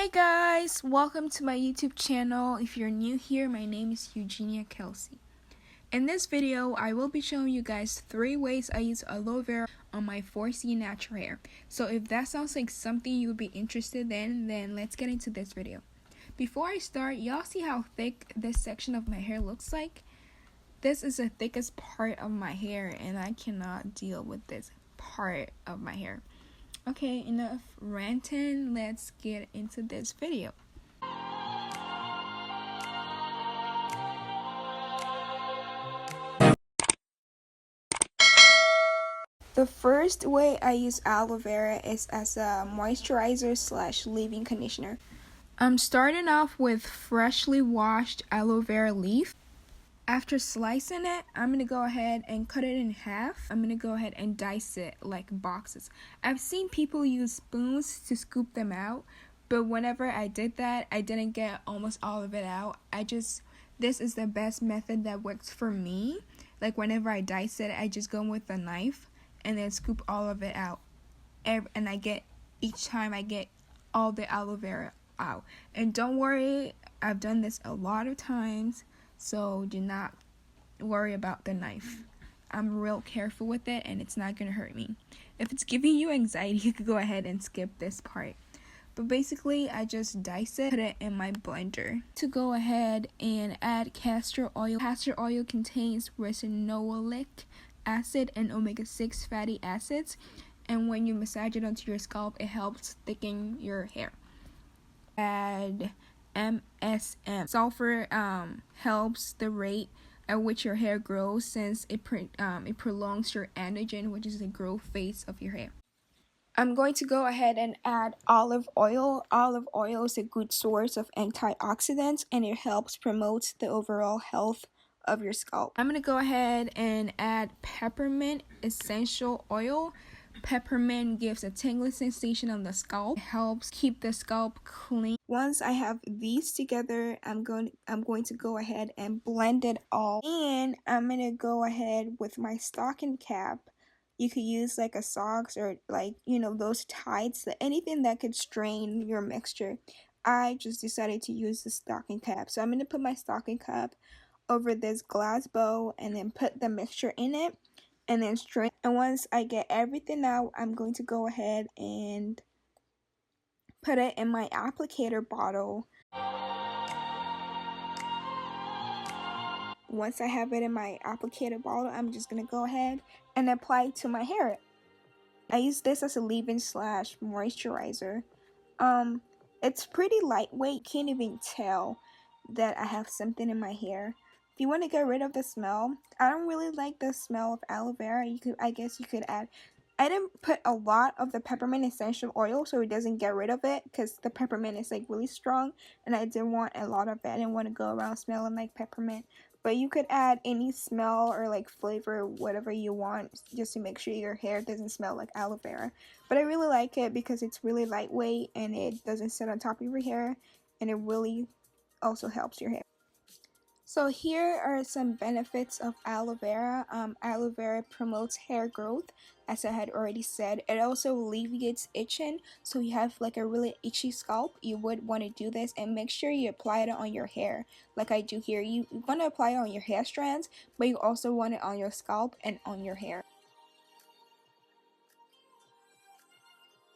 Hi guys, welcome to my YouTube channel. If you're new here, my name is Castor. In this video, I will be showing you guys 3 ways I use aloe vera on my 4C natural hair. So if that sounds like something you would be interested in, then let's get into this video. Before I start, y'all see how thick this section of my hair looks like? This is the thickest part of my hair and I cannot deal with this part of my hair. Okay, enough ranting, let's get into this video. The first way I use aloe vera is as a moisturizer / leave-in conditioner. I'm starting off with freshly washed aloe vera leaf. After slicing it, I'm going to go ahead and cut it in half. I'm going to go ahead and dice it like boxes. I've seen people use spoons to scoop them out, but whenever I did that, I didn't get almost all of it out. This is the best method that works for me. Like whenever I dice it, I just go with a knife and then scoop all of it out. And each time I get all the aloe vera out. And don't worry, I've done this a lot of times. So do not worry about the knife. I'm real careful with it and it's not going to hurt me. If it's giving you anxiety, you could go ahead and skip this part. But basically, I just dice it, put it in my blender. To go ahead and add castor oil. Castor oil contains retinoic acid and omega-6 fatty acids. And when you massage it onto your scalp, it helps thicken your hair. Add MSM. Sulfur helps the rate at which your hair grows since it prolongs your anagen, which is the growth phase of your hair. I'm going to go ahead and add olive oil. Olive oil is a good source of antioxidants and it helps promote the overall health of your scalp. I'm going to go ahead and add peppermint essential oil. Peppermint gives a tingling sensation on the scalp. It helps keep the scalp clean. Once I have these together, I'm going to go ahead and blend it all. And I'm going to go ahead with my stocking cap. You could use like a socks or those tights, anything that could strain your mixture. I just decided to use the stocking cap. So I'm going to put my stocking cap over this glass bowl and then put the mixture in it and then strain. And once I get everything out, I'm going to go ahead and put it in my applicator bottle. Once I have it in my applicator bottle, I'm just going to go ahead and apply it to my hair. I use this as a leave-in / moisturizer. It's pretty lightweight. You can't even tell that I have something in my hair. If you want to get rid of the smell, I don't really like the smell of aloe vera. I guess you could add. I didn't put a lot of the peppermint essential oil so it doesn't get rid of it because the peppermint is like really strong and I didn't want a lot of it. I didn't want to go around smelling like peppermint. But you could add any smell or like flavor, whatever you want, just to make sure your hair doesn't smell like aloe vera. But I really like it because it's really lightweight and it doesn't sit on top of your hair and it really also helps your hair. So here are some benefits of aloe vera. Aloe vera promotes hair growth, as I had already said. It also alleviates itching. So you have like a really itchy scalp, you would want to do this and make sure you apply it on your hair like I do here. You want to apply it on your hair strands, but you also want it on your scalp and on your hair.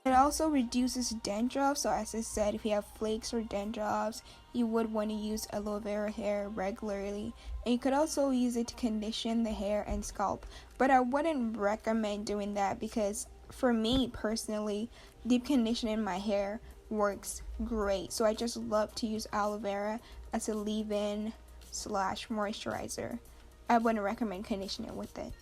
It also reduces dandruff, so as I said, if you have flakes or dandruffs, you would want to use aloe vera hair regularly. And you could also use it to condition the hair and scalp, but I wouldn't recommend doing that because for me personally, deep conditioning my hair works great. So I just love to use aloe vera as a leave-in / moisturizer. I wouldn't recommend conditioning with it.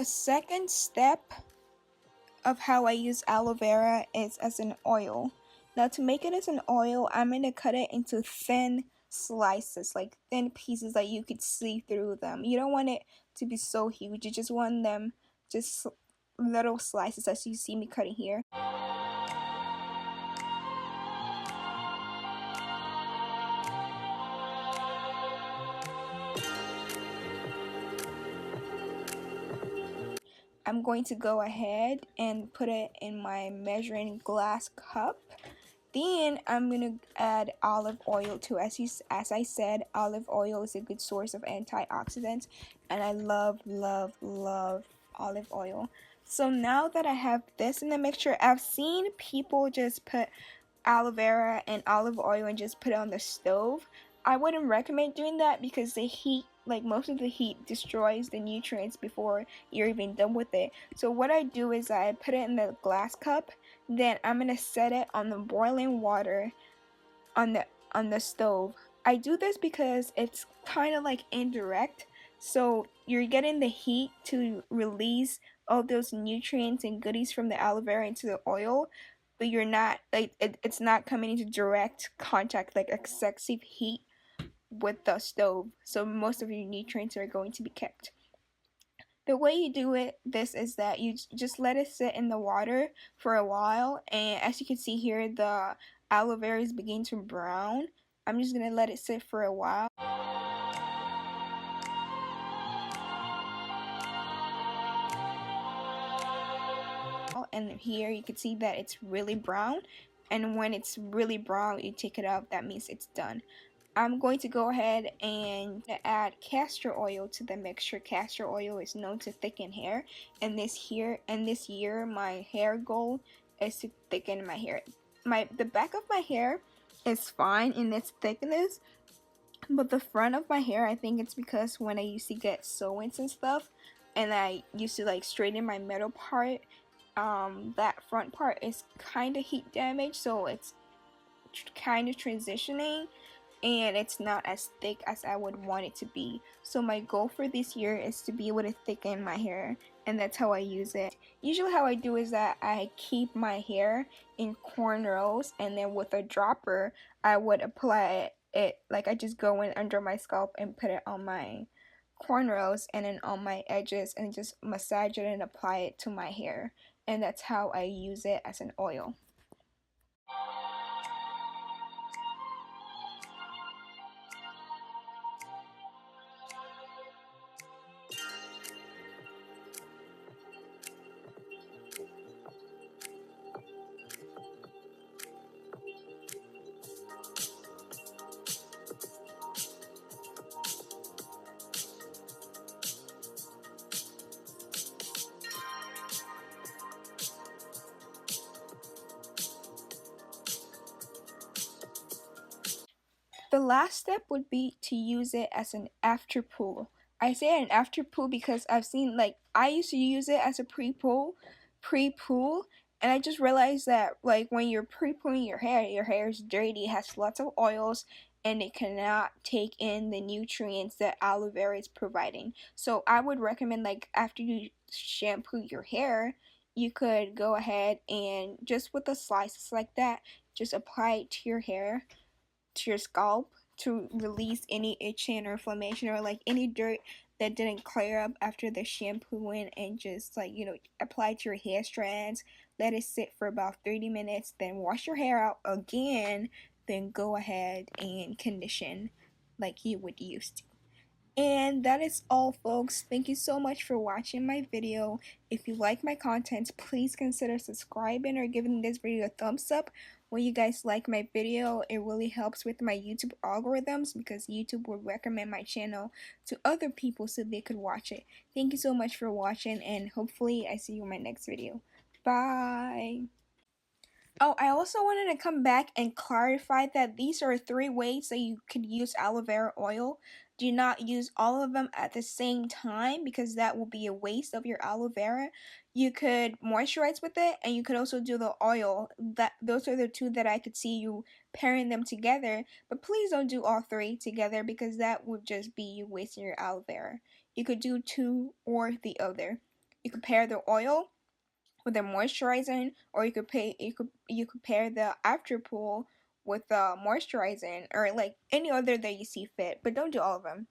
The second step of how I use aloe vera is as an oil. Now to make it as an oil, I'm going to cut it into thin slices, like thin pieces that you could see through them. You don't want it to be so huge, you just want them just little slices as you see me cutting here. I'm going to go ahead and put it in my measuring glass cup. Then I'm going to add olive oil too. As I said, olive oil is a good source of antioxidants, and I love olive oil. So now that I have this in the mixture, I've seen people just put aloe vera and olive oil and just put it on the stove. I wouldn't recommend doing that because the heat, like most of the heat, destroys the nutrients before you're even done with it. So what I do is I put it in the glass cup, then I'm gonna set it on the boiling water on the stove. I do this because it's kind of like indirect, so you're getting the heat to release all those nutrients and goodies from the aloe vera into the oil, but you're not like it's not coming into direct contact like excessive heat with the stove, so most of your nutrients are going to be kept. The way you do this is that you just let it sit in the water for a while, and as you can see here, the aloe vera is beginning to brown. I'm just gonna let it sit for a while. And here you can see that it's really brown, and when it's really brown, you take it out, that means it's done. I'm going to go ahead and add castor oil to the mixture. Castor oil is known to thicken hair, and this year my hair goal is to thicken my hair. The back of my hair is fine in its thickness, but the front of my hair, I think it's because when I used to get sew-ins and stuff, and I used to like straighten my middle part, that front part is kind of heat damaged, so it's kind of transitioning, and it's not as thick as I would want it to be. So my goal for this year is to be able to thicken my hair, and that's how I use it. Usually how I do is that I keep my hair in cornrows, and then with a dropper I would apply it like I just go in under my scalp and put it on my cornrows and then on my edges and just massage it and apply it to my hair, and that's how I use it as an oil. The last step would be to use it as an after poo. I say an after poo because I've seen, like, I used to use it as a pre-poo, and I just realized that like when you're pre-pooing your hair is dirty, it has lots of oils, and it cannot take in the nutrients that aloe vera is providing. So I would recommend, like, after you shampoo your hair, you could go ahead and just with the slices like that, just apply it to your hair, to your scalp, to release any itching or inflammation or like any dirt that didn't clear up after the shampooing, and just like, you know, apply to your hair strands, let it sit for about 30 minutes, then wash your hair out again, then go ahead and condition like you would used to. And that is all, folks. Thank you so much for watching my video. If you like my content, please consider subscribing or giving this video a thumbs up. When you guys like my video, it really helps with my YouTube algorithms because YouTube will recommend my channel to other people so they could watch it. Thank you so much for watching, and hopefully I see you in my next video. Bye! Oh, I also wanted to come back and clarify that these are 3 ways that you could use aloe vera oil. Do not use all of them at the same time because that will be a waste of your aloe vera. You could moisturize with it, and you could also do the oil. Those are the 2 that I could see you pairing them together. But please don't do all 3 together because that would just be you wasting your aloe vera. You could do 2 or the other. You could pair the oil with the moisturizing, or you could pair the after pool with the moisturizing, or like any other that you see fit, but don't do all of them.